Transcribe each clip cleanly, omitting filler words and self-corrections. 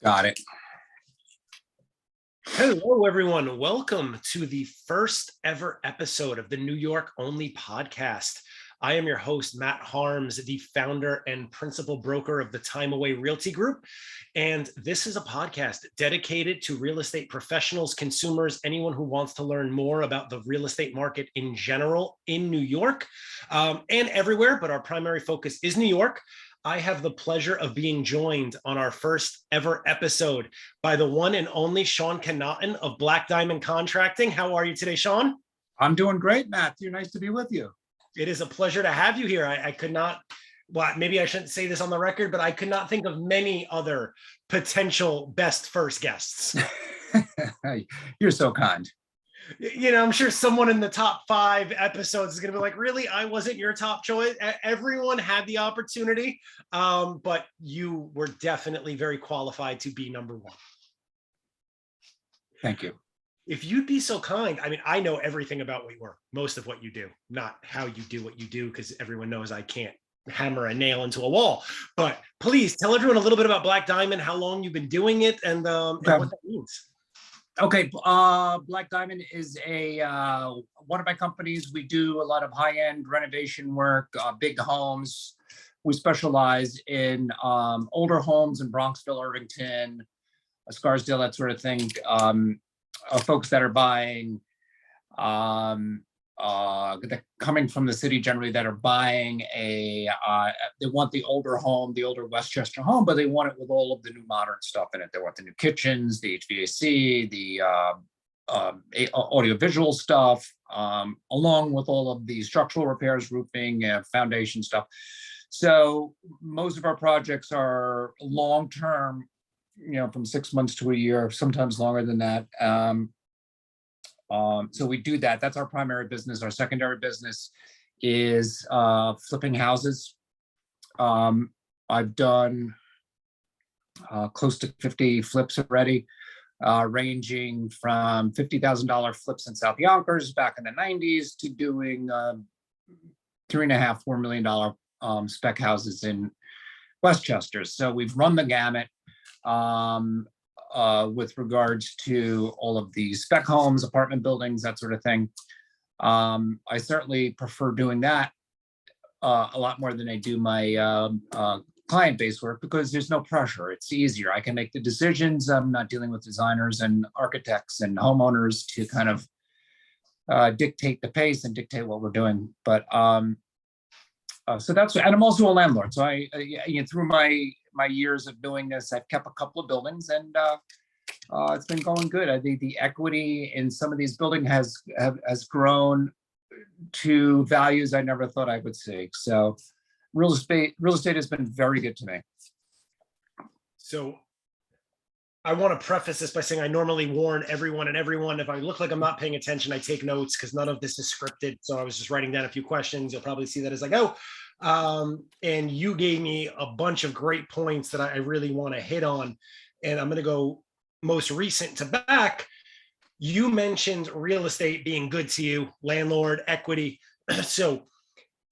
Got it. Hello, everyone. Welcome to the first ever episode of the New York Only podcast. I am your host, Matt Harms, the founder and principal broker of the Time Away Realty Group. And this is a podcast dedicated to real estate professionals, consumers, anyone who wants to learn more about the real estate market in general in New York and everywhere. But our primary focus is New York. I have the pleasure of being joined on our first ever episode by the one and only Sean Connaughton of Black Diamond Contracting. How are you today, Sean? I'm doing great, Matthew. Nice to be with you. It is a pleasure to have you here. I could not, well, maybe I shouldn't say this on the record, but I could not think of many other potential best first guests. You're so kind. You know, I'm sure someone in the top 5 episodes is going to be like, really, I wasn't your top choice. Everyone had the opportunity, but you were definitely very qualified to be number one. Thank you. If you'd be so kind, I mean, I know everything about what you work, most of what you do, not how you do what you do, because everyone knows I can't hammer a nail into a wall. But please tell everyone a little bit about Black Diamond, how long you've been doing it, and what that means. Okay, Black Diamond is one of my companies. We do a lot of high-end renovation work, big homes. We specialize in older homes in Bronxville, Irvington, Scarsdale, that sort of thing. Folks that are buying, coming from the city generally, that are buying they want the older home, the older Westchester home, but they want it with all of the new modern stuff in it. They want the new kitchens, the HVAC, the audiovisual stuff, along with all of the structural repairs, roofing, foundation stuff. So most of our projects are long-term, from 6 months to a year, sometimes longer than that. So we do that. That's our primary business. Our secondary business is flipping houses. I've done close to 50 flips already, ranging from $50,000 flips in South Yonkers back in the 90s to doing $3.5, $4 million spec houses in Westchester. So we've run the gamut. With regards to all of the spec homes, apartment buildings, that sort of thing. I certainly prefer doing that a lot more than I do my client-based work, because there's no pressure. It's easier. I can make the decisions. I'm not dealing with designers and architects and homeowners to kind of dictate the pace and dictate what we're doing. But so that's, and I'm also a landlord. So I through my years of doing this, I've kept a couple of buildings, and it's been going good. I think the equity in some of these buildings has grown to values I never thought I would see. So real estate has been very good to me. So I want to preface this by saying I normally warn everyone, if I look like I'm not paying attention, I take notes, because none of this is scripted. So I was just writing down a few questions. You'll probably see that as I go. And you gave me a bunch of great points that I really want to hit on. And I'm going to go most recent to back. You mentioned real estate being good to you, landlord, equity. So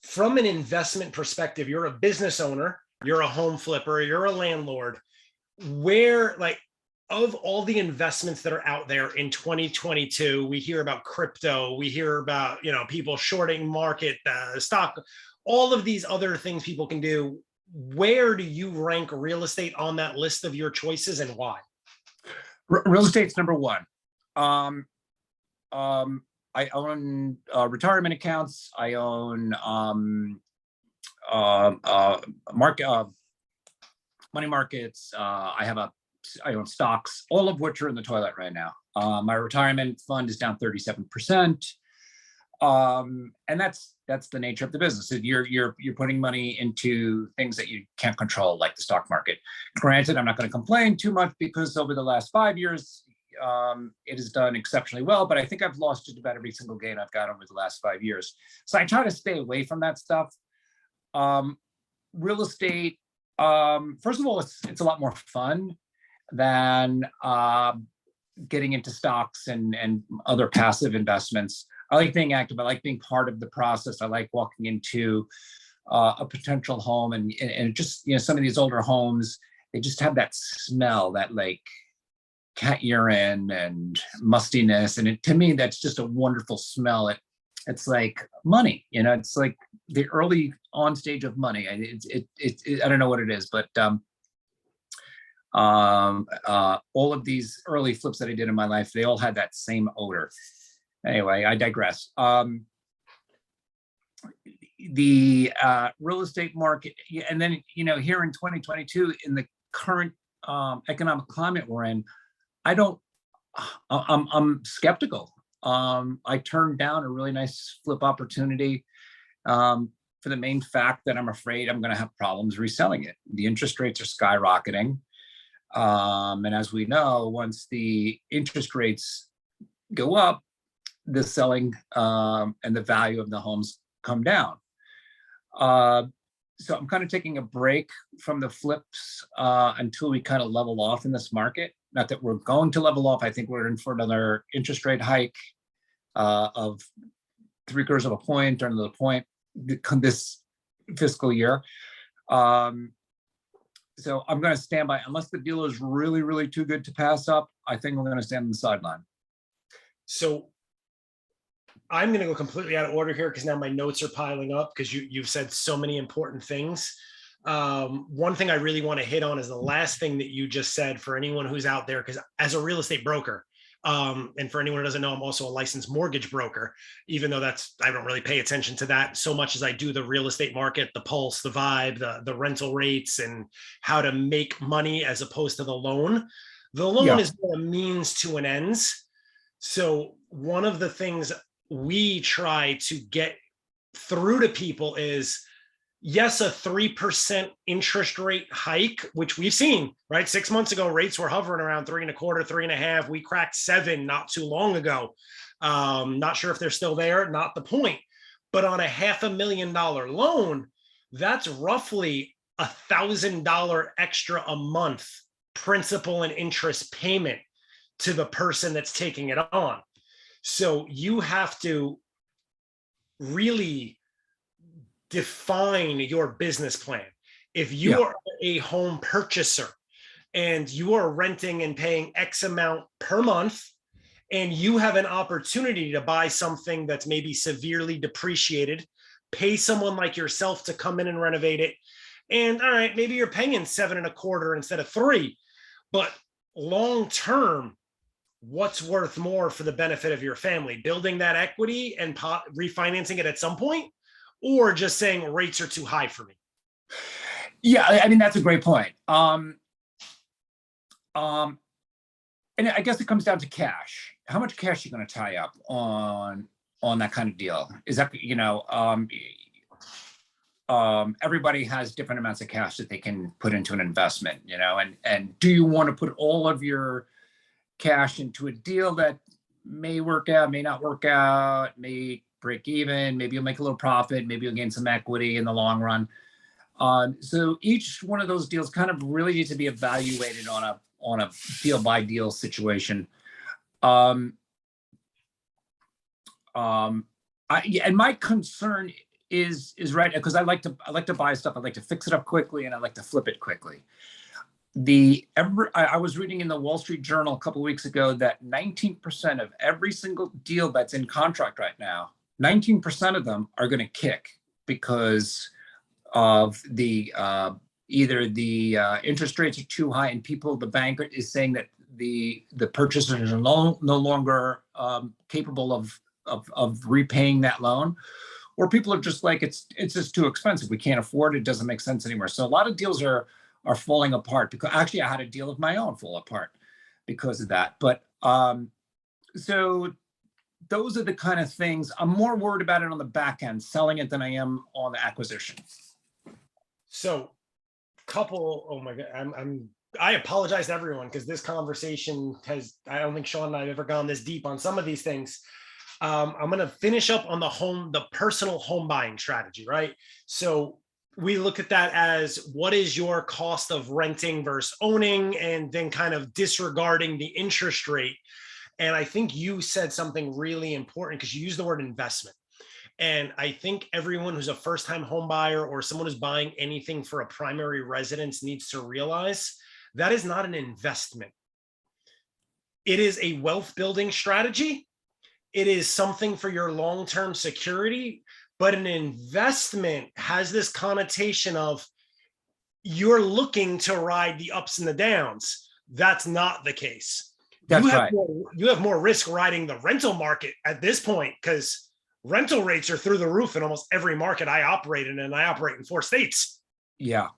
from an investment perspective, you're a business owner, you're a home flipper, you're a landlord. Where, like, of all the investments that are out there in 2022, we hear about crypto, we hear about, people shorting market, stock, all of these other things people can do. Where do you rank real estate on that list of your choices, and why? Real estate's number one. I own retirement accounts. I own money markets. I own stocks, all of which are in the toilet right now. My retirement fund is down 37%. And that's the nature of the business. You're putting money into things that you can't control, like the stock market. Granted, I'm not going to complain too much, because over the last 5 years, it has done exceptionally well, but I think I've lost just about every single gain I've got over the last 5 years. So I try to stay away from that stuff. Real estate, first of all, it's a lot more fun than getting into stocks and other passive investments. I like being active. I like being part of the process. I like walking into a potential home and just, some of these older homes they just have that smell, that like cat urine and mustiness. And to me, that's just a wonderful smell. It's like money, it's like the early on stage of money. I don't know what it is, but all of these early flips that I did in my life, they all had that same odor. Anyway, I digress. The real estate market, and then, here in 2022, in the current economic climate we're in, I'm skeptical. I turned down a really nice flip opportunity for the main fact that I'm afraid I'm going to have problems reselling it. The interest rates are skyrocketing. And as we know, once the interest rates go up, the selling and the value of the homes come down. So I'm kind of taking a break from the flips until we kind of level off in this market. Not that we're going to level off. I think we're in for another interest rate hike of 0.75 of a point or another point this fiscal year. So I'm going to stand by, unless the deal is really, really too good to pass up. I think I'm going to stand on the sideline. So I'm going to go completely out of order here because now my notes are piling up because you've said so many important things. One thing I really want to hit on is the last thing that you just said for anyone who's out there, because as a real estate broker, and for anyone who doesn't know, I'm also a licensed mortgage broker, even though I don't really pay attention to that so much as I do the real estate market, the pulse, the vibe, the rental rates, and how to make money as opposed to the loan. The loan is more a means to an ends. So one of the things we try to get through to people is, yes, a 3% interest rate hike, which we've seen, right? 6 months ago, rates were hovering around 3.25, 3.5. We cracked 7 not too long ago. Not sure if they're still there, not the point. But on a $500,000 loan, that's roughly $1,000 extra a month principal and interest payment to the person that's taking it on. So you have to really define your business plan. If you are a home purchaser and you are renting and paying X amount per month, and you have an opportunity to buy something that's maybe severely depreciated, pay someone like yourself to come in and renovate it. And all right, maybe you're paying 7.25 instead of 3, but long-term, what's worth more for the benefit of your family? Building that equity and refinancing it at some point, or just saying rates are too high for me? Yeah, I mean, that's a great point. And I guess it comes down to cash. How much cash are you going to tie up on that kind of deal? Is that, everybody has different amounts of cash that they can put into an investment, and do you want to put all of your cash into a deal that may work out, may not work out, may break even, maybe you'll make a little profit, maybe you'll gain some equity in the long run. So each one of those deals kind of really needs to be evaluated on a deal by deal situation. And my concern is right, because I like to buy stuff. I like to fix it up quickly, and I like to flip it quickly. I was reading in the Wall Street Journal a couple of weeks ago that 19% of every single deal that's in contract right now, 19% of them are going to kick because of the either the interest rates are too high, and the bank is saying that the purchasers are no longer capable of repaying that loan, or people are just like, it's just too expensive, we can't afford it, it doesn't make sense anymore. So a lot of deals are falling apart, because actually I had a deal of my own fall apart because of that. But so those are the kind of things I'm more worried about it on the back end, selling it, than I am on the acquisition. So oh my God, I apologize to everyone, because this conversation I don't think Sean and I have ever gone this deep on some of these things. I'm going to finish up on the personal home buying strategy, right? So we look at that as, what is your cost of renting versus owning, and then kind of disregarding the interest rate. And I think you said something really important, because you used the word investment. And I think everyone who's a first-time home buyer or someone who's buying anything for a primary residence needs to realize that is not an investment. It is a wealth building strategy. It is something for your long-term security, but an investment has this connotation of you're looking to ride the ups and the downs. That's not the case. That's right. You have more risk riding the rental market at this point because rental rates are through the roof in almost every market I operate in, and I operate in 4 states. Yeah,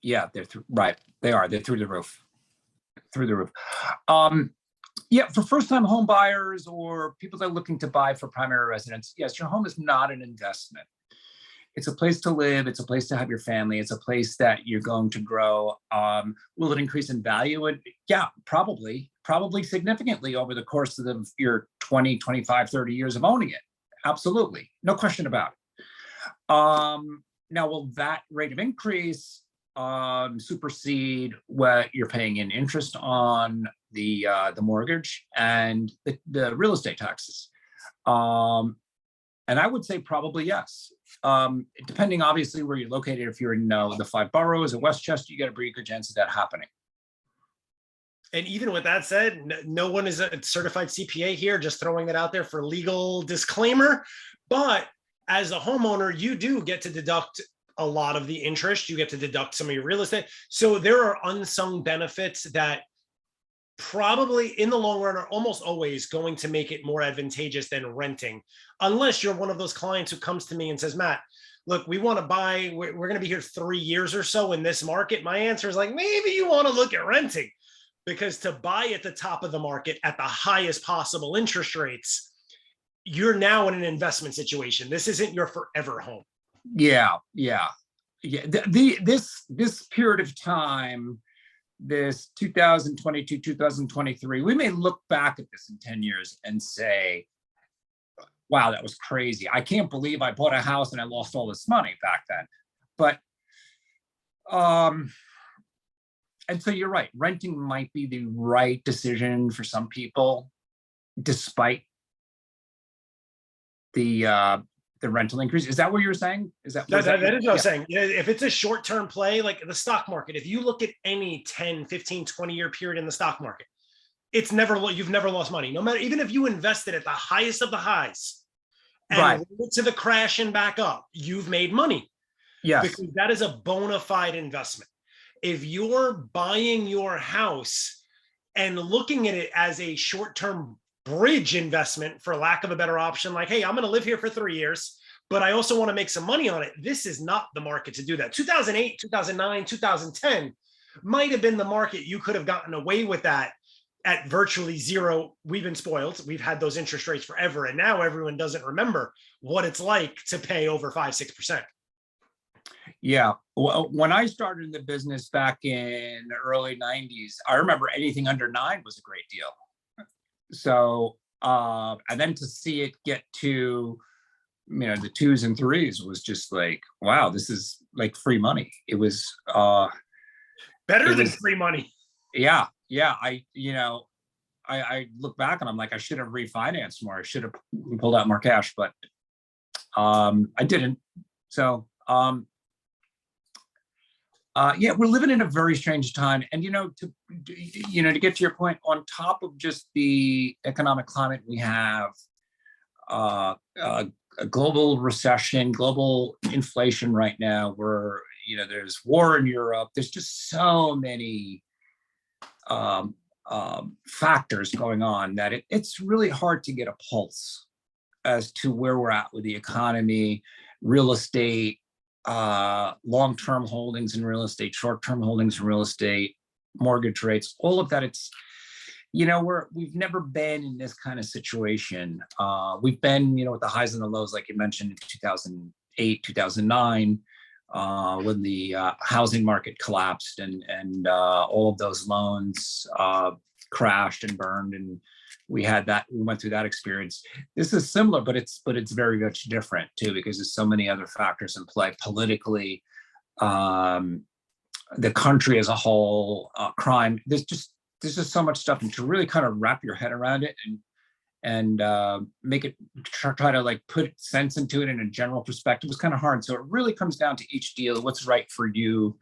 they're right. They are. They're through the roof. Through the roof. Yeah, for first-time home buyers or people that are looking to buy for primary residence, yes, your home is not an investment. It's a place to live. It's a place to have your family. It's a place that you're going to grow. Will it increase in value? And yeah, probably significantly over the course of your 20, 25, 30 years of owning it. Absolutely. No question about it. Now, will that rate of increase supersede what you're paying in interest on the mortgage and the real estate taxes? And I would say probably yes. Depending obviously where you're located. If you're in the 5 boroughs or Westchester, you got a pretty good chance of that happening. And even with that said, no one is a certified CPA here, just throwing that out there for legal disclaimer. But as a homeowner, you do get to deduct a lot of the interest. You get to deduct some of your real estate. So there are unsung benefits that probably in the long run are almost always going to make it more advantageous than renting, unless you're one of those clients who comes to me and says, Matt, look, we want to buy, we're going to be here 3 years or so in this market. My answer is like, maybe you want to look at renting, because to buy at the top of the market at the highest possible interest rates, you're now in an investment situation. This isn't your forever home. Yeah. This period of time, this 2022, 2023, we may look back at this in 10 years and say, wow, that was crazy. I can't believe I bought a house and I lost all this money back then. But, and so you're right, renting might be the right decision for some people, despite the rental increase. Is that what you're saying? That is what I'm saying. If it's a short-term play, like the stock market, if you look at any 10, 15, 20-year period in the stock market, you've never lost money. No matter, even if you invested at the highest of the highs and went to the crash and back up, you've made money. Yes. Because that is a bona fide investment. If you're buying your house and looking at it as a short-term bridge investment, for lack of a better option, like, hey, I'm going to live here for 3 years, but I also want to make some money on it. This is not the market to do that. 2008, 2009, 2010 might have been the market you could have gotten away with that at virtually zero. We've been spoiled. We've had those interest rates forever. And now everyone doesn't remember what it's like to pay over 5-6%. Yeah. Well, when I started in the business back in the early 90s, I remember anything under 9 was a great deal. So, and then to see it get to, the 2s and 3s was just like, wow, this is like free money. It was better than free money. Yeah. I look back and I'm like, I should have refinanced more. I should have pulled out more cash, but I didn't. So, yeah, we're living in a very strange time. And, to get to your point, on top of just the economic climate, we have a global recession, global inflation right now, where, there's war in Europe. There's just so many factors going on that it's really hard to get a pulse as to where we're at with the economy, real estate, long-term holdings in real estate, short-term holdings in real estate, mortgage rates, all of that. It's, we've never been in this kind of situation. We've been, with the highs and the lows, like you mentioned, in 2008, 2009, when the housing market collapsed and all of those loans crashed and burned, and we went through that experience. This is similar, but it's very much different too, because there's so many other factors in play politically, the country as a whole, crime. There's just so much stuff, and to really kind of wrap your head around it and make it try to like put sense into it in a general perspective was kind of hard. So it really comes down to each deal, what's right for you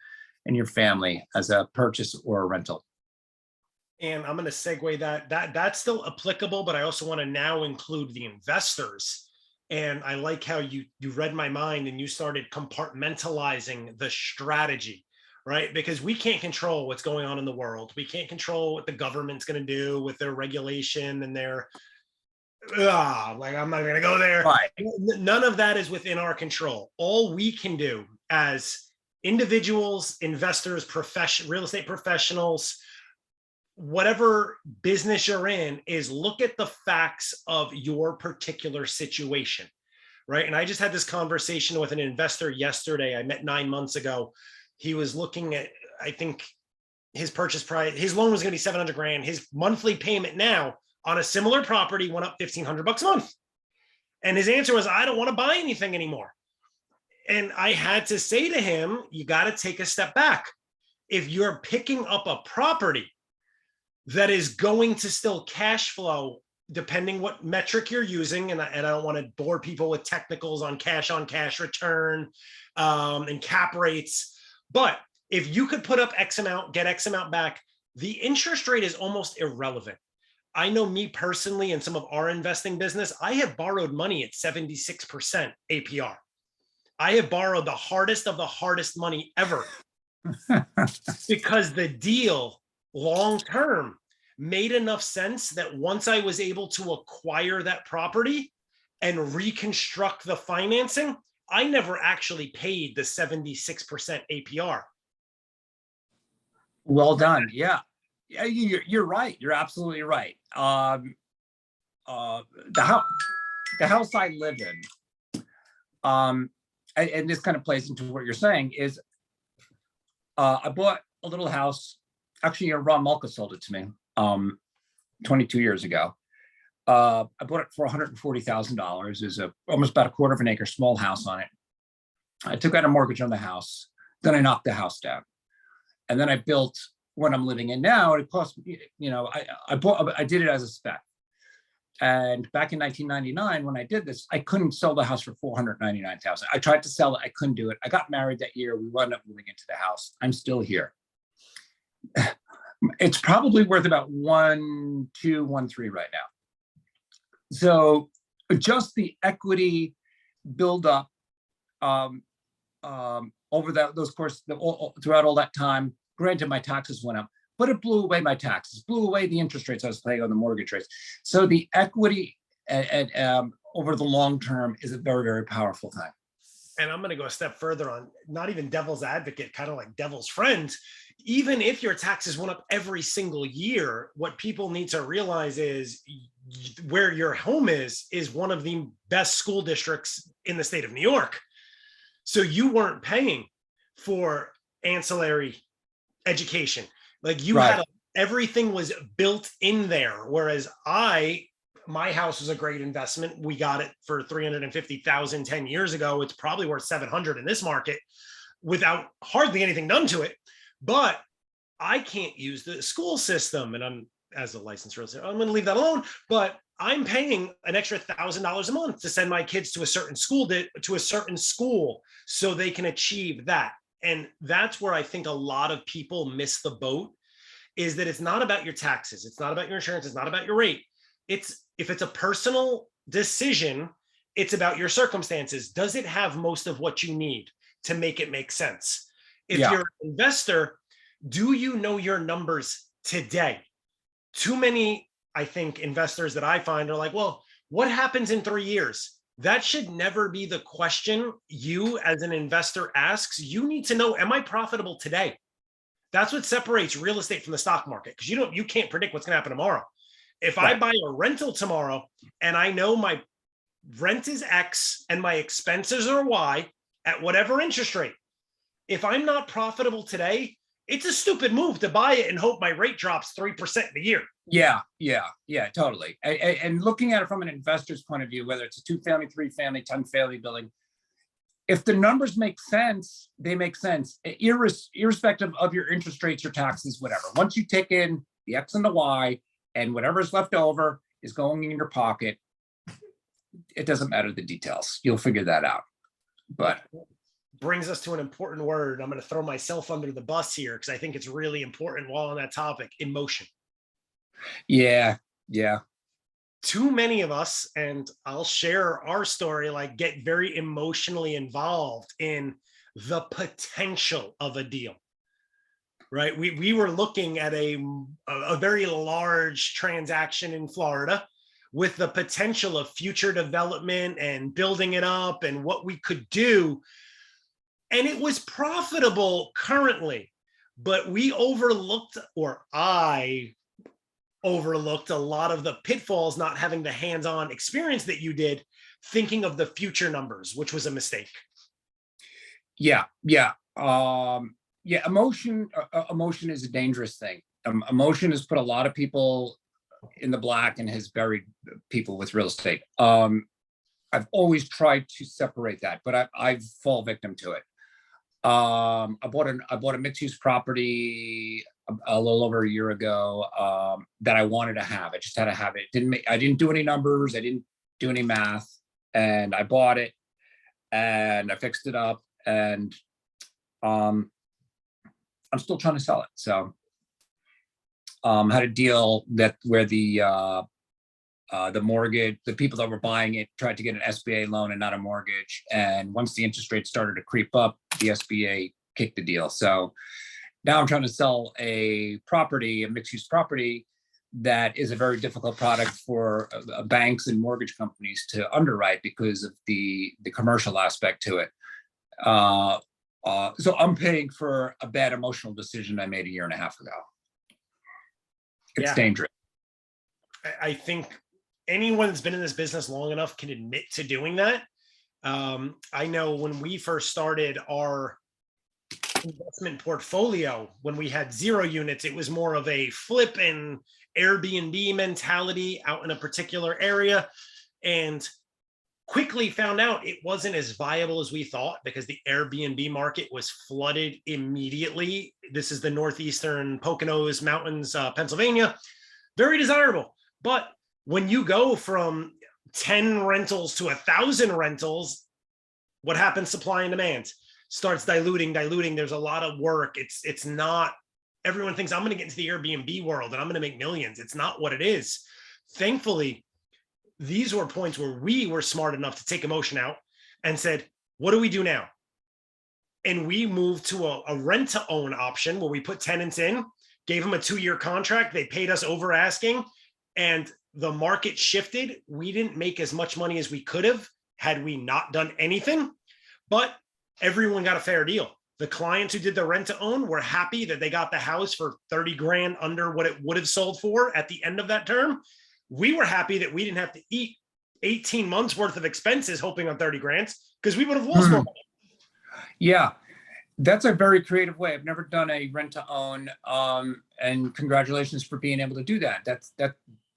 and your family as a purchase or a rental. And I'm going to segue that's still applicable, but I also want to now include the investors. And I like how you read my mind and you started compartmentalizing the strategy, right? Because we can't control what's going on in the world. We can't control what the government's going to do with their regulation and their, like, I'm not going to go there. Right. None of that is within our control. All we can do as individuals, investors, real estate professionals, whatever business you're in, is look at the facts of your particular situation, right? And I just had this conversation with an investor yesterday. I met 9 months ago. He was looking at, I think his purchase price, his loan was going to be 700 grand. His monthly payment now on a similar property went up $1,500 a month. And his answer was, I don't want to buy anything anymore. And I had to say to him, you got to take a step back. If you're picking up a property that is going to still cash flow, depending what metric you're using, and I don't want to bore people with technicals on cash return and cap rates, but if you could put up X amount, get X amount back, the interest rate is almost irrelevant. I know me personally and some of our investing business, I have borrowed money at 76% APR. I have borrowed the hardest of the hardest money ever because the deal long-term made enough sense that once I was able to acquire that property and reconstruct the financing, I never actually paid the 76% APR. Well done. Yeah. Yeah, you're right. You're absolutely right. The house I live in, and this kind of plays into what you're saying, is I bought a little house. Actually, Ron Mulca sold it to me 22 years ago. I bought it for $140,000. There's almost about a quarter of an acre small house on it. I took out a mortgage on the house. Then I knocked the house down. And then I built what I'm living in now. It cost me, I did it as a spec. And back in 1999, when I did this, I couldn't sell the house for $499,000. I tried to sell it. I couldn't do it. I got married that year. We wound up moving into the house. I'm still here. It's probably worth about 1.2, 1.3 right now. So just the equity buildup over those course throughout all that time. Granted, my taxes went up, but it blew away my taxes, blew away the interest rates I was paying on the mortgage rates. So the equity over the long term is a very, very powerful thing. And I'm going to go a step further on, not even devil's advocate, kind of like devil's friend. Even if your taxes went up every single year, what people need to realize is where your home is one of the best school districts in the state of New York. So you weren't paying for ancillary education. Like you Right. had everything was built in there. Whereas my house was a great investment. We got it for $350,000 10 years ago. It's probably worth 700 in this market without hardly anything done to it. But I can't use the school system, and I'm, as a licensed realtor, I'm going to leave that alone. But I'm paying an extra $1,000 a month to send my kids to a certain school so they can achieve that. And that's where I think a lot of people miss the boat, is that it's not about your taxes. It's not about your insurance. It's not about your rate. If it's a personal decision, it's about your circumstances. Does it have most of what you need to make it make sense? If you're an investor, do you know your numbers today? Too many, I think, investors that I find are like, well, what happens in 3 years? That should never be the question you as an investor asks. You need to know, am I profitable today? That's what separates real estate from the stock market, because you can't predict what's going to happen tomorrow. If I buy a rental tomorrow and I know my rent is X and my expenses are Y at whatever interest rate, if I'm not profitable today, it's a stupid move to buy it and hope my rate drops 3% in a year. Yeah, totally. And looking at it from an investor's point of view, whether it's a 2-family, 3-family, 10-family building, if the numbers make sense, they make sense, irrespective of your interest rates or taxes, whatever. Once you take in the X and the Y and whatever's left over, is going in your pocket. It doesn't matter the details. You'll figure that out. But brings us to an important word. I'm going to throw myself under the bus here because I think it's really important while on that topic: emotion. yeah. Too many of us, and I'll share our story, like get very emotionally involved in the potential of a deal, right? We were looking at a very large transaction in Florida with the potential of future development and building it up and what we could do. And it was profitable currently, but we overlooked, or I overlooked, a lot of the pitfalls, not having the hands-on experience that you did, thinking of the future numbers, which was a mistake. Yeah. Emotion is a dangerous thing. Emotion has put a lot of people in the black and has buried people with real estate. I've always tried to separate that, but I fall victim to it. I bought a mixed-use property a little over a year ago that I wanted to have. I just had to have it. I didn't do any numbers. I didn't do any math, and I bought it and I fixed it up, and I'm still trying to sell it. So had a deal where the mortgage, the people that were buying it tried to get an SBA loan and not a mortgage. And once the interest rate started to creep up, the SBA kicked the deal. So now I'm trying to sell a mixed-use property that is a very difficult product for banks and mortgage companies to underwrite because of the commercial aspect to it. So I'm paying for a bad emotional decision I made a year and a half ago. It's dangerous. I think anyone that's been in this business long enough can admit to doing that. I know when we first started our investment portfolio, when we had 0 units, it was more of a flip and Airbnb mentality out in a particular area, and quickly found out it wasn't as viable as we thought because the Airbnb market was flooded immediately. This is the northeastern Poconos Mountains, Pennsylvania. Very desirable. But when you go from 10 rentals to 1,000 rentals, what happens? Supply and demand starts diluting. There's a lot of work. It's not, everyone thinks I'm going to get into the Airbnb world and I'm going to make millions. It's not what it is. Thankfully, these were points where we were smart enough to take emotion out and said, what do we do now? And we moved to a rent to own option where we put tenants in, gave them a 2-year contract. They paid us over asking, and the market shifted. We didn't make as much money as we could have had we not done anything, but everyone got a fair deal. The clients who did the rent to own were happy that they got the house for 30 grand under what it would have sold for at the end of that term. We were happy that we didn't have to eat 18 months worth of expenses hoping on 30 grand because we would have lost more money. Yeah, that's a very creative way. I've never done a rent to own, and congratulations for being able to do that.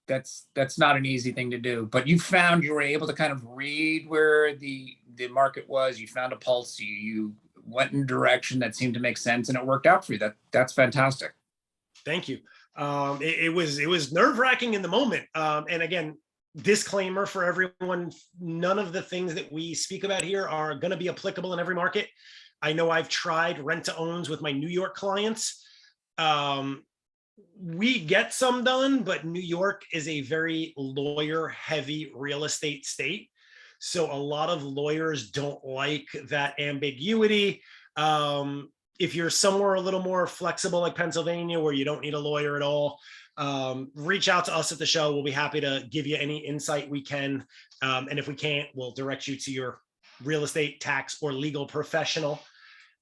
That's not an easy thing to do, but you were able to kind of read where the market was. You found a pulse. You went in a direction that seemed to make sense, and it worked out for you. That's fantastic. Thank you. It was nerve-wracking in the moment. And again, disclaimer for everyone, none of the things that we speak about here are going to be applicable in every market. I know I've tried rent to owns with my New York clients. We get some done, but New York is a very lawyer-heavy real estate state. So a lot of lawyers don't like that ambiguity. If you're somewhere a little more flexible like Pennsylvania, where you don't need a lawyer at all, reach out to us at the show. We'll be happy to give you any insight we can. And if we can't, we'll direct you to your real estate, tax, or legal professional.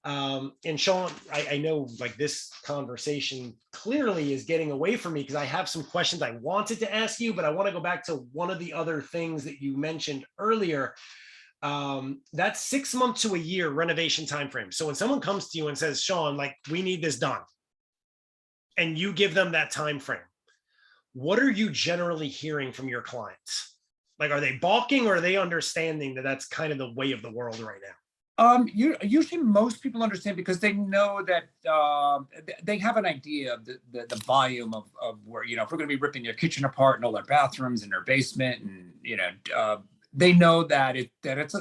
And Sean, I know like this conversation clearly is getting away from me because I have some questions I wanted to ask you, but I want to go back to one of the other things that you mentioned earlier. That's 6 months to a year renovation timeframe. So when someone comes to you and says, Sean, like we need this done, and you give them that time frame, what are you generally hearing from your clients? Like, are they balking or are they understanding that that's kind of the way of the world right now? Usually most people understand because they know that they have an idea of the volume of where, you know, if we're going to be ripping their kitchen apart and all their bathrooms and their basement, and you know, they know that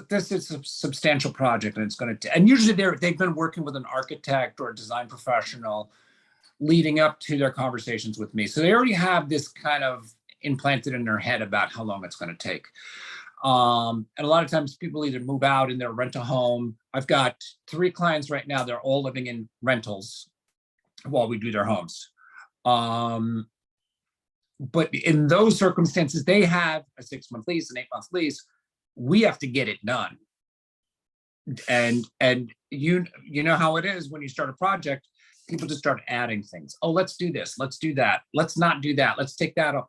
this is a substantial project, and it's going to. And usually they've been working with an architect or a design professional leading up to their conversations with me, so they already have this kind of implanted in their head about how long it's going to take. And a lot of times people either move out and they'll rent a home. I've got 3 clients right now. They're all living in rentals while we do their homes. But in those circumstances, they have a 6-month lease, an 8-month lease. We have to get it done. And you know how it is when you start a project, people just start adding things. Oh, let's do this. Let's do that. Let's not do that. Let's take that off.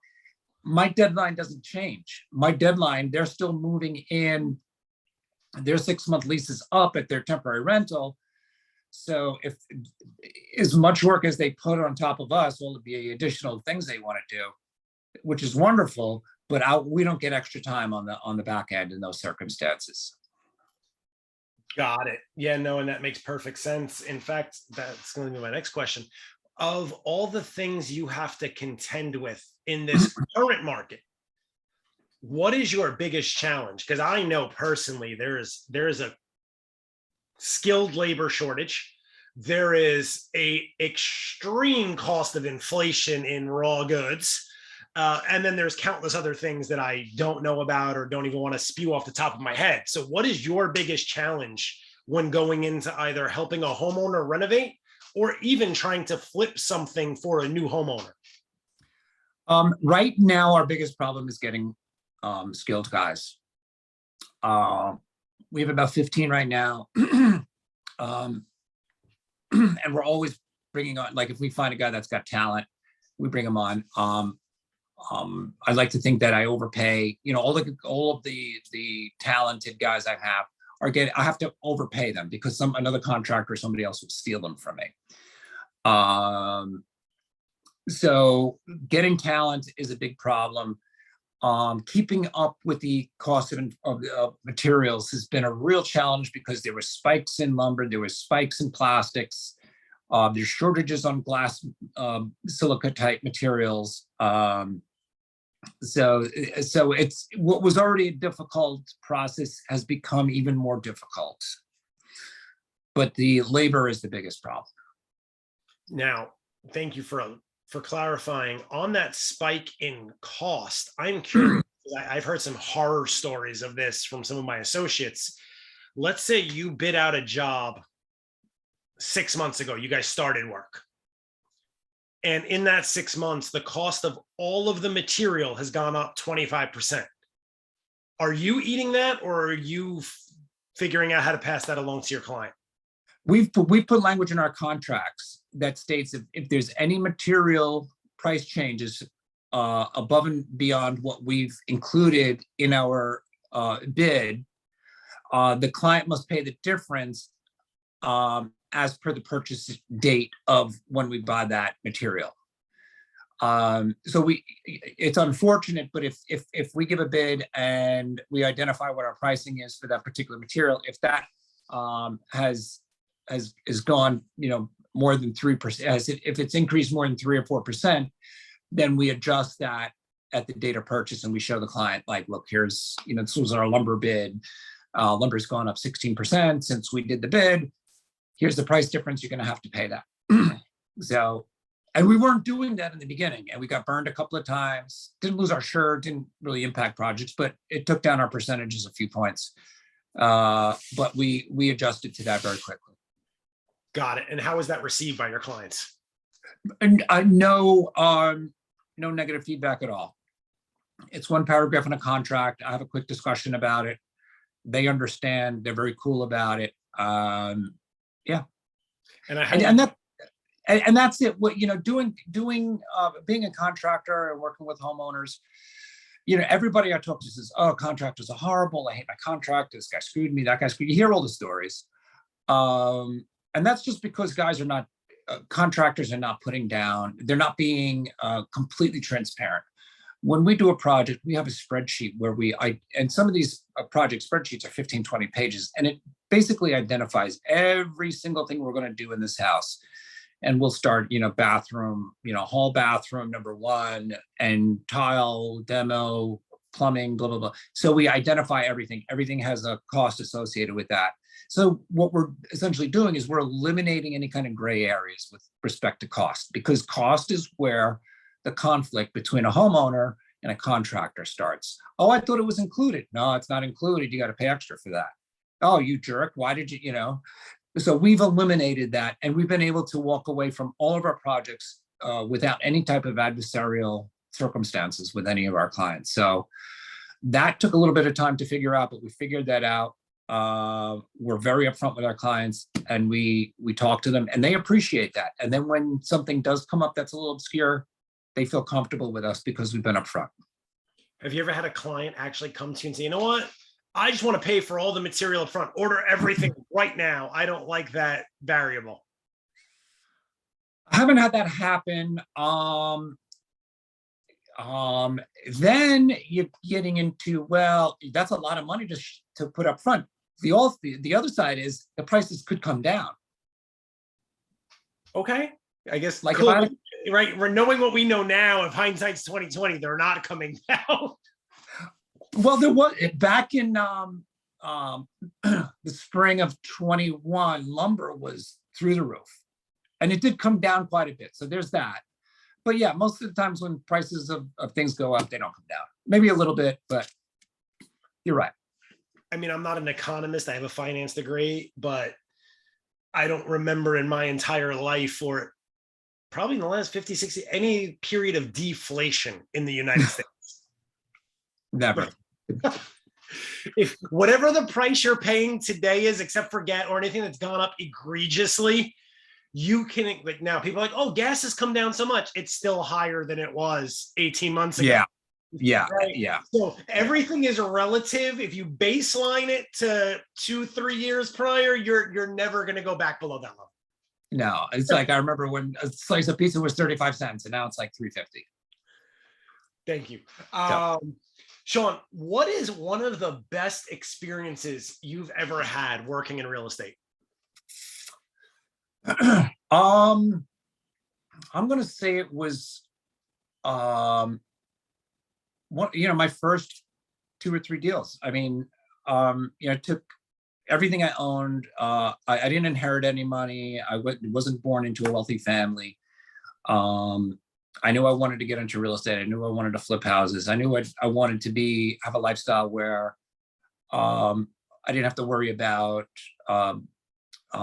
My deadline doesn't change. My deadline, they're still moving in their 6-month leases up at their temporary rental. So if as much work as they put on top of us, will be additional things they want to do, which is wonderful, but we don't get extra time on the back end in those circumstances. Got it. Yeah, no, and that makes perfect sense. In fact, that's going to be my next question. Of all the things you have to contend with in this current market, what is your biggest challenge? Because I know personally there is a skilled labor shortage. There is a extreme cost of inflation in raw goods. And then there's countless other things that I don't know about or don't even want to spew off the top of my head. So what is your biggest challenge when going into either helping a homeowner renovate or even trying to flip something for a new homeowner? Right now, our biggest problem is getting skilled guys. We have about 15 right now. And we're always bringing on, like if we find a guy that's got talent, we bring him on. I like to think that I overpay, you know, all of the talented guys I have I have to overpay them because another contractor or somebody else will steal them from me. So getting talent is a big problem. Keeping up with the cost of materials has been a real challenge because there were spikes in lumber, there were spikes in plastics, there's shortages on glass, silica type materials. So it's what was already a difficult process has become even more difficult. But the labor is the biggest problem. Now, thank you for clarifying on that spike in cost. I'm curious. I've heard some horror stories of this from some of my associates. Let's say you bid out a job 6 months ago, you guys started work. And in that 6 months, the cost of all of the material has gone up 25%. Are you eating that, or are you figuring out how to pass that along to your client? We've put language in our contracts that states if there's any material price changes above and beyond what we've included in our bid, the client must pay the difference as per the purchase date of when we buy that material. So it's unfortunate, but if we give a bid and we identify what our pricing is for that particular material, if that has gone, you know, more than 3%, if it's increased more than 3 or 4%, then we adjust that at the date of purchase and we show the client, like, look, here's, you know, this was our lumber bid. Lumber's gone up 16% since we did the bid. Here's the price difference. You're going to have to pay that. So, and we weren't doing that in the beginning, and we got burned a couple of times. Didn't lose our shirt, didn't really impact projects, but it took down our percentages a few points. But we adjusted to that very quickly. Got it. And how was that received by your clients? And no negative feedback at all. It's one paragraph in a contract. I have a quick discussion about it. They understand. They're very cool about it. Yeah. And that's it. What, you know, doing being a contractor and working with homeowners, you know, everybody I talk to says, oh, contractors are horrible. I hate my contractor. This guy screwed me. That guy screwed me. You hear all the stories. And that's just because guys are not, contractors are not putting down, they're not being completely transparent. when we do a project, we have a spreadsheet where and some of these project spreadsheets are 15, 20 pages, and it basically identifies every single thing we're going to do in this house. And we'll start, bathroom, hall bathroom number 1, and tile, demo, plumbing, blah, blah, blah. So we identify everything. Everything has a cost associated with that. So what we're essentially doing is we're eliminating any kind of gray areas with respect to cost, because cost is where the conflict between a homeowner and a contractor starts. Oh, I thought it was included. No, it's not included. You got to pay extra for that. Oh, you jerk. Why did you, So we've eliminated that, and we've been able to walk away from all of our projects without any type of adversarial circumstances with any of our clients. So that took a little bit of time to figure out, but we figured that out. We're very upfront with our clients, and we talk to them, and they appreciate that. And then when something does come up that's a little obscure, they feel comfortable with us because we've been upfront. Have you ever had a client actually come to you and say, you know what? I just want to pay for all the material up front. Order everything right now. I don't like that variable. I haven't had that happen. Then you're getting into, well, that's a lot of money to put up front. The other side is the prices could come down. Okay. I guess Like cool, right. We're knowing what we know now. If hindsight's 2020, they're not coming down. Well, there was back in the spring of 21, lumber was through the roof, and it did come down quite a bit. So there's that. But yeah, most of the times when prices of things go up, they don't come down. Maybe a little bit, but you're right. I mean, I'm not an economist. I have a finance degree, but I don't remember in my entire life, or probably in the last 50, 60, any period of deflation in the United States. Never. If whatever the price you're paying today is, except for gas or anything that's gone up egregiously, you can, like, now people are like, oh, gas has come down so much. It's still higher than it was 18 months ago. Yeah. Right? Yeah. So everything is relative. If you baseline it to 2-3 years prior, you're never going to go back below that level. No, it's like, I remember when a slice of pizza was 35 cents and now it's like 3.50. Thank you. So, Sean, what is one of the best experiences you've ever had working in real estate? I'm going to say it was, my first 2 or 3 deals. I mean, I took everything I owned. I didn't inherit any money. I wasn't born into a wealthy family. I knew I wanted to get into real estate. I knew I wanted to flip houses. I knew I wanted to have a lifestyle where I didn't have to worry about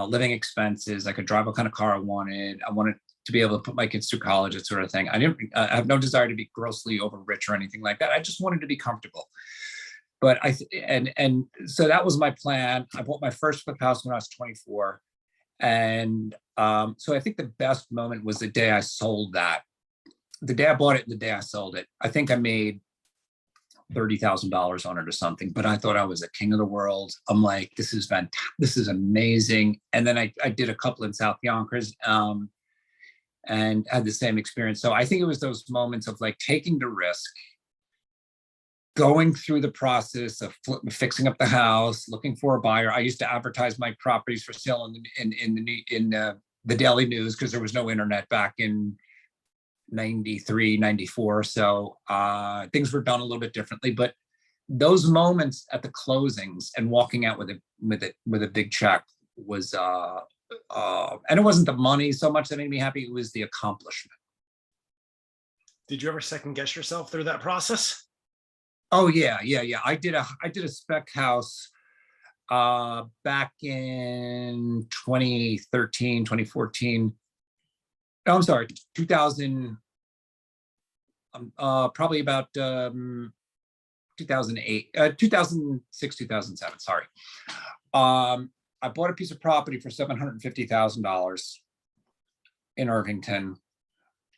living expenses. I could drive what kind of car I wanted. I wanted to be able to put my kids through college, that sort of thing. I have no desire to be grossly over rich or anything like that. I just wanted to be comfortable. But so that was my plan. I bought my first flip house when I was 24. And so I think the best moment was the day I sold that. The day I bought it, the day I sold it. I think I made $30,000 on it or something, but I thought I was a king of the world. I'm like, this is fantastic. This is amazing. And then I did a couple in South Yonkers and had the same experience. So I think it was those moments of like taking the risk, going through the process of fixing up the house, looking for a buyer. I used to advertise my properties for sale in the Daily News because there was no internet back in 93, 94. So things were done a little bit differently, but those moments at the closings and walking out with a big check was, and it wasn't the money so much that made me happy. It was the accomplishment. Did you ever second guess yourself through that process? Oh yeah. I did a spec house back in 2013, 2014. Oh, I'm sorry, 2000, probably about 2008, 2006, 2007, sorry. I bought a piece of property for $750,000 in Irvington.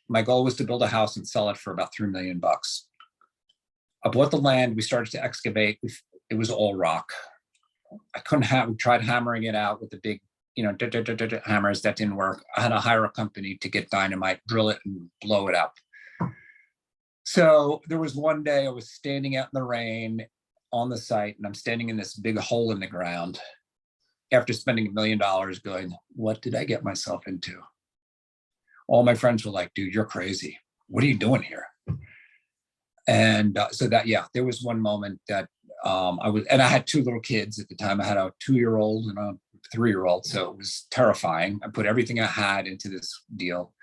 My goal was to build a house and sell it for about $3 million. I bought the land, we started to excavate, it was all rock. We tried hammering it out with the big, hammers. That didn't work. I had to hire a company to get dynamite, drill it and blow it up. So there was one day I was standing out in the rain on the site, and I'm standing in this big hole in the ground after spending $1 million going, what did I get myself into? All my friends were like, dude, you're crazy. What are you doing here? And so that, yeah, there was one moment that and I had two little kids at the time. I had a 2-year-old and a 3-year-old. So it was terrifying. I put everything I had into this deal.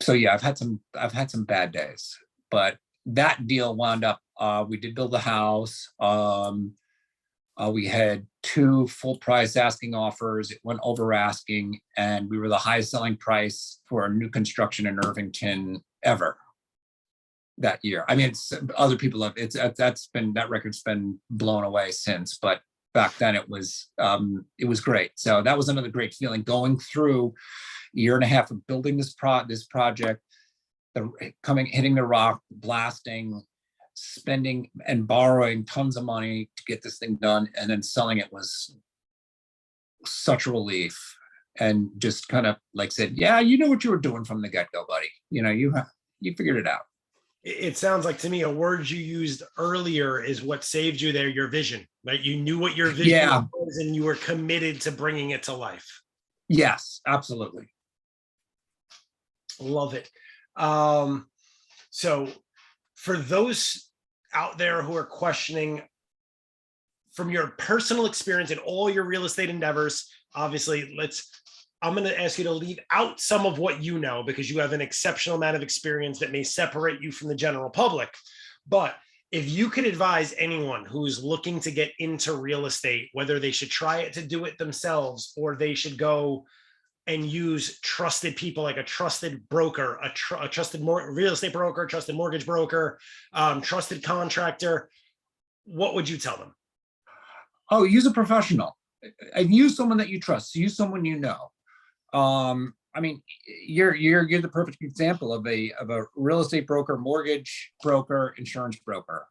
So yeah, I've had some bad days, but that deal wound up, we did build a house. We had 2 full price asking offers. It went over asking, and we were the highest selling price for a new construction in Irvington ever that year. I mean, other people have, that record's been blown away since, but back then it was great. So that was another great feeling, going through a year and a half of building this project, hitting the rock, blasting, spending and borrowing tons of money to get this thing done, and then selling it was such a relief. And just kind of like said, yeah, you know what you were doing from the get-go, buddy. You know, you figured it out. It sounds like to me a word you used earlier is what saved you there, your vision, right? You knew what your vision was, and you were committed to bringing it to life. Yes, absolutely. Love it. So for those out there who are questioning, from your personal experience in all your real estate endeavors, obviously, I'm going to ask you to leave out some of what you know, because you have an exceptional amount of experience that may separate you from the general public. But if you could advise anyone who's looking to get into real estate, whether they should try it to do it themselves, or they should go and use trusted people like a trusted broker, a trusted real estate broker, trusted mortgage broker, trusted contractor, what would you tell them? Oh, use a professional and use someone that you trust. Use someone you know. I mean, you're the perfect example of a real estate broker, mortgage broker, insurance broker.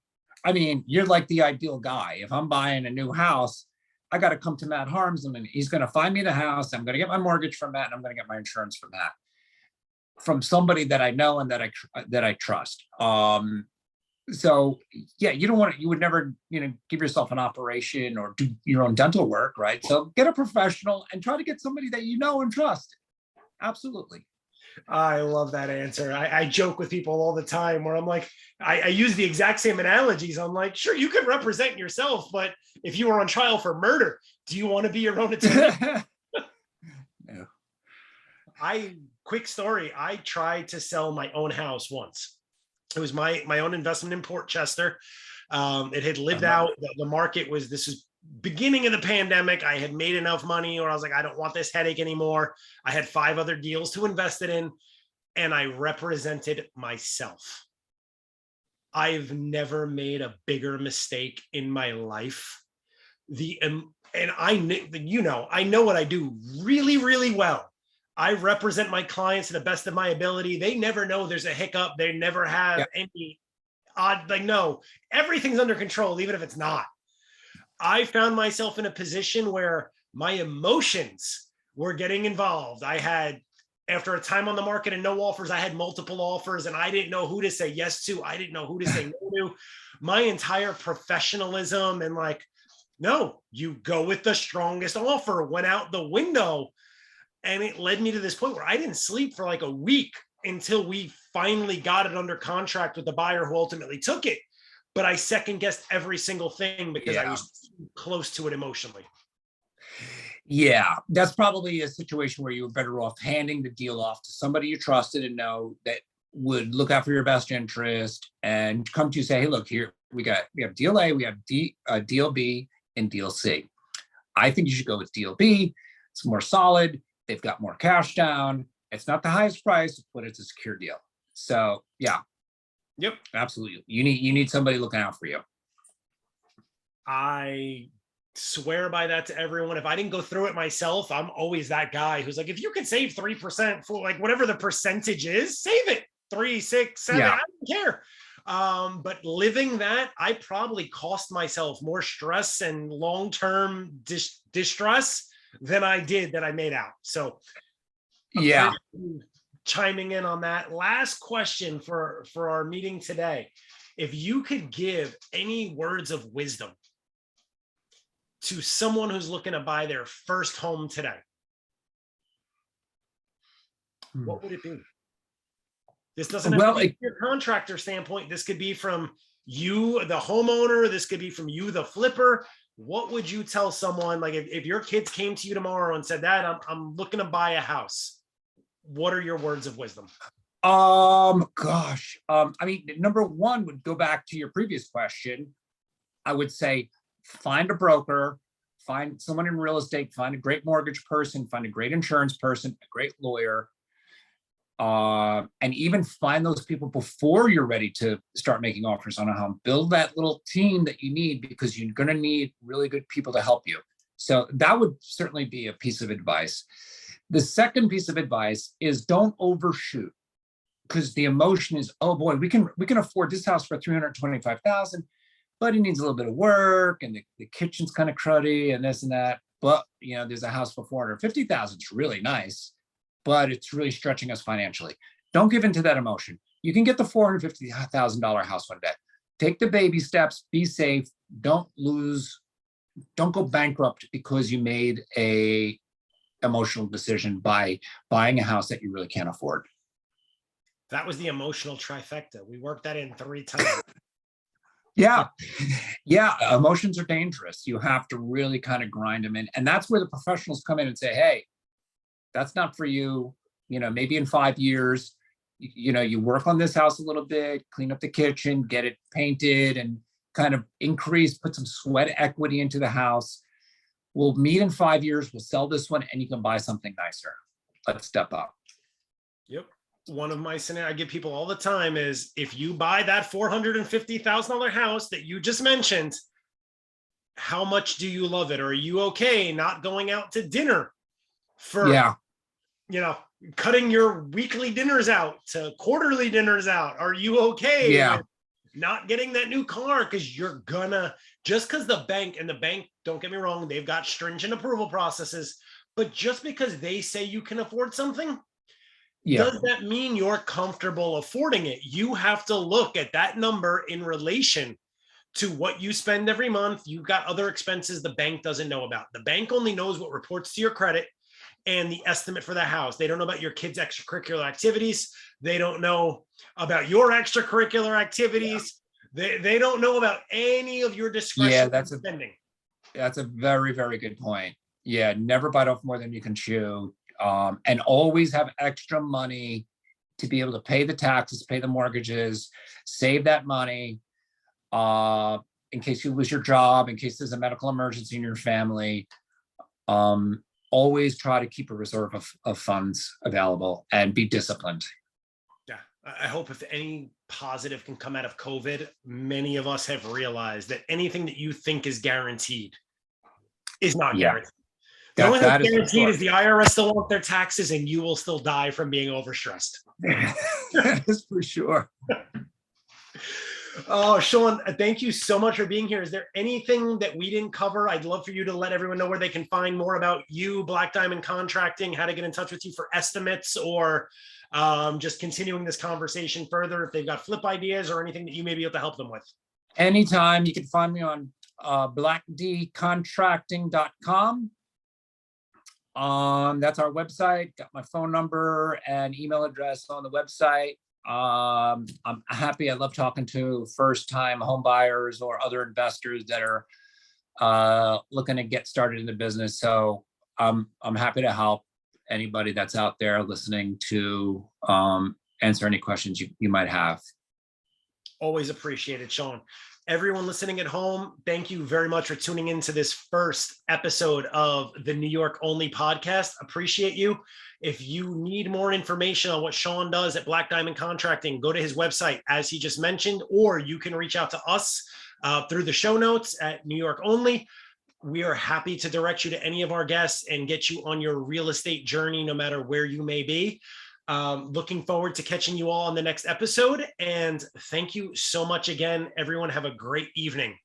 I mean, you're like the ideal guy. If I'm buying a new house, I got to come to Matt Harms, and he's going to find me the house. I'm going to get my mortgage from Matt, and I'm going to get my insurance from Matt, from somebody that I know and that I trust. So yeah, you would never, give yourself an operation or do your own dental work, right? So get a professional and try to get somebody that you know and trust. Absolutely. I love that answer. I joke with people all the time where I'm like, I use the exact same analogies. I'm like, sure, you can represent yourself, but if you were on trial for murder, do you want to be your own attorney? No. Quick story. I tried to sell my own house once. It was my own investment in Port Chester. It had lived out. The market was, this is beginning of the pandemic. I had made enough money, or I was like, I don't want this headache anymore. I had 5 other deals to invest it in, and I represented myself. I've never made a bigger mistake in my life. And I know what I do really, really well. I represent my clients to the best of my ability. They never know there's a hiccup. They never have any odd, no, everything's under control, even if it's not. I found myself in a position where my emotions were getting involved. I had, after a time on the market and no offers, I had multiple offers, and I didn't know who to say yes to. I didn't know who to say no to. My entire professionalism and no, you go with the strongest offer went out the window. And it led me to this point where I didn't sleep for a week until we finally got it under contract with the buyer who ultimately took it. But I second guessed every single thing because I was close to it emotionally. Yeah, that's probably a situation where you were better off handing the deal off to somebody you trusted and know that would look out for your best interest and come to you, say, hey, look, here we have deal A, we have deal B, and deal C. I think you should go with deal B. It's more solid. They've got more cash down. It's not the highest price, but it's a secure deal. So yeah. Yep, absolutely. You need somebody looking out for you. I swear by that to everyone. If I didn't go through it myself, I'm always that guy who's like, if you can save 3% for whatever the percentage is, save it. 3, 6, 7, I don't care. But living that, I probably cost myself more stress and long-term distress than I made out. So yeah, chiming in on that. Last question for our meeting today. If you could give any words of wisdom to someone who's looking to buy their first home today, what would it be? This doesn't have to be from your contractor standpoint. This could be from you, the homeowner. This could be from you, the flipper. What would you tell someone, like if your kids came to you tomorrow and said, Dad, I'm looking to buy a house. What are your words of wisdom? Gosh. I mean, number one would go back to your previous question. I would say, find a broker, find someone in real estate, find a great mortgage person, find a great insurance person, a great lawyer, and even find those people before you're ready to start making offers on a home. Build that little team that you need, because you're going to need really good people to help you. So that would certainly be a piece of advice. The second piece of advice is don't overshoot, because the emotion is, oh boy, we can afford this house for $325,000, but it needs a little bit of work, and the kitchen's kind of cruddy and this and that. But there's a house for $450,000. It's really nice, but it's really stretching us financially. Don't give into that emotion. You can get the $450,000 house one day. Take the baby steps, be safe, don't go bankrupt because you made a emotional decision by buying a house that you really can't afford. That was the emotional trifecta. We worked that in 3 times. Yeah. Emotions are dangerous. You have to really kind of grind them in. And that's where the professionals come in and say, hey, that's not for you. Maybe in 5 years, you work on this house a little bit, clean up the kitchen, get it painted, and kind of put some sweat equity into the house. We'll meet in 5 years. We'll sell this one and you can buy something nicer. Let's step up. Yep. One of my scenarios I give people all the time is, if you buy that $450,000 house that you just mentioned, how much do you love it? Or are you okay not going out to dinner for, cutting your weekly dinners out to quarterly dinners out? Are you okay with not getting that new car? Because you're gonna, just because the bank, don't get me wrong, they've got stringent approval processes, but just because they say you can afford something, does that mean you're comfortable affording it? You have to look at that number in relation to what you spend every month. You've got other expenses the bank doesn't know about. The bank only knows what reports to your credit and the estimate for the house. They don't know about your kids' extracurricular activities. They don't know about your extracurricular activities. They don't know about any of your discretionary spending. That's a very, very good point. Yeah, never bite off more than you can chew. And always have extra money to be able to pay the taxes, pay the mortgages, save that money in case you lose your job, in case there's a medical emergency in your family. Always try to keep a reserve of funds available and be disciplined. Yeah, I hope if any positive can come out of COVID, many of us have realized that anything that you think is guaranteed is not guaranteed. The only thing that's guaranteed is the IRS still wants their taxes, and you will still die from being overstressed. That is for sure. Oh, Sean, thank you so much for being here. Is there anything that we didn't cover? I'd love for you to let everyone know where they can find more about you, Black Diamond Contracting, how to get in touch with you for estimates, or just continuing this conversation further if they've got flip ideas or anything that you may be able to help them with. Anytime. You can find me on blackdcontracting.com. That's our website. Got my phone number and email address on the website. I'm happy. I love talking to first-time home buyers or other investors that are looking to get started in the business. So I'm happy to help anybody that's out there listening to answer any questions you might have. Always appreciated, Sean. Everyone listening at home, thank you very much for tuning into this first episode of the New York Only podcast. Appreciate you. If you need more information on what Sean does at Black Diamond Contracting, go to his website, as he just mentioned, or you can reach out to us through the show notes at New York Only. We are happy to direct you to any of our guests and get you on your real estate journey, no matter where you may be. Looking forward to catching you all on the next episode. And thank you so much again, everyone. Have a great evening.